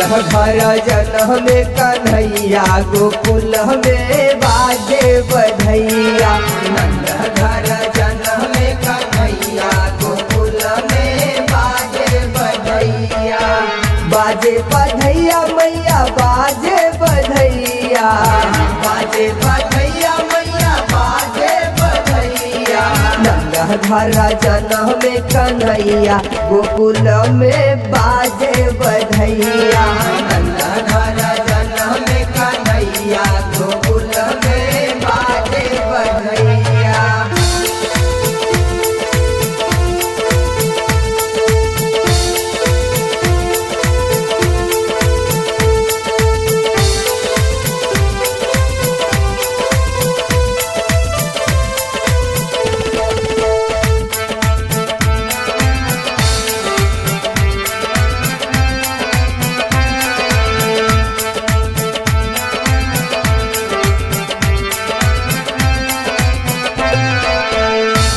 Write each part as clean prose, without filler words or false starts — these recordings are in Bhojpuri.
घर जन में कन्हैया गोकुल में बाजे बधैया। नंद घर जन में कन्हैया गोकुल में बाजे बधैया। बाजे बधैया मैया बाजे बधैया। बाजे बधैया मैया बाजे बधैया। नंद घर जन में कन्हैया गोकुल में बाजे बधैया। नंद घर जन में कन्हैया गोकुल में बाजे बधैया।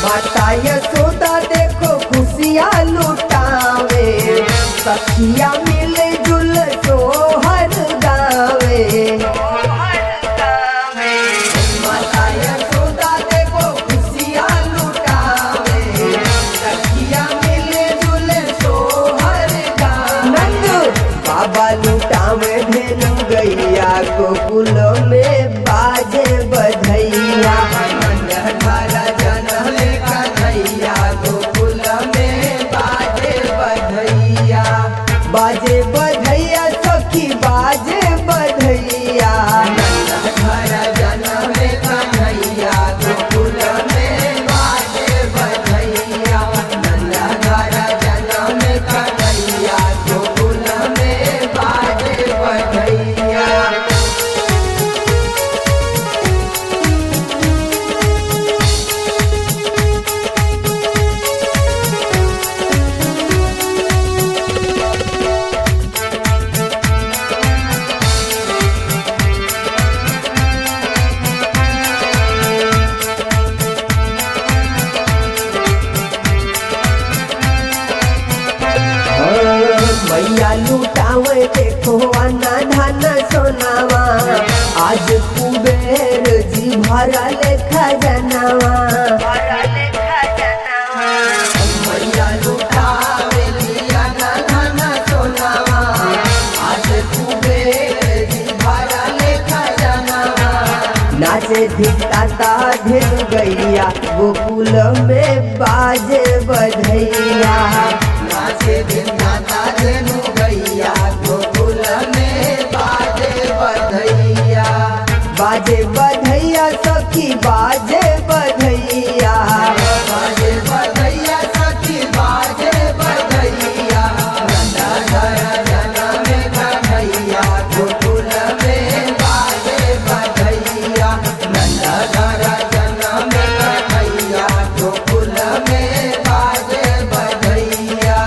माता यशोदा देखो खुशियाँ लुटावे। सखिया मिले जुल सोहर गावे। माता यशोदा देखो खुशियाँ लुटावे। सखिया मिले जुल सोहर गावे। नंद बाबा लुटावे धेनु गैया गोकुल में बाजे बधैया। नंद घर जन में कन्हैया गोकुल में बाजे बधैया। बाजे बधैया सखी बाजे बधैया। नंद घर जन में कन्हैया गोकुल में बाजे बधैया। नंद घर जन में कन्हैया गोकुल में बाजे बधैया। मैया लुटावे देखो अन्ना धन सोनावा। आज कुबेर जी भरा लेखा जनावा। मैया लुटावे अन्ना धन सोनावा। आज कुबेर जी भरा लेखा जनावा। नाचे धिकता धेनु गैया गोकुल में बाजे बधैया। नाचे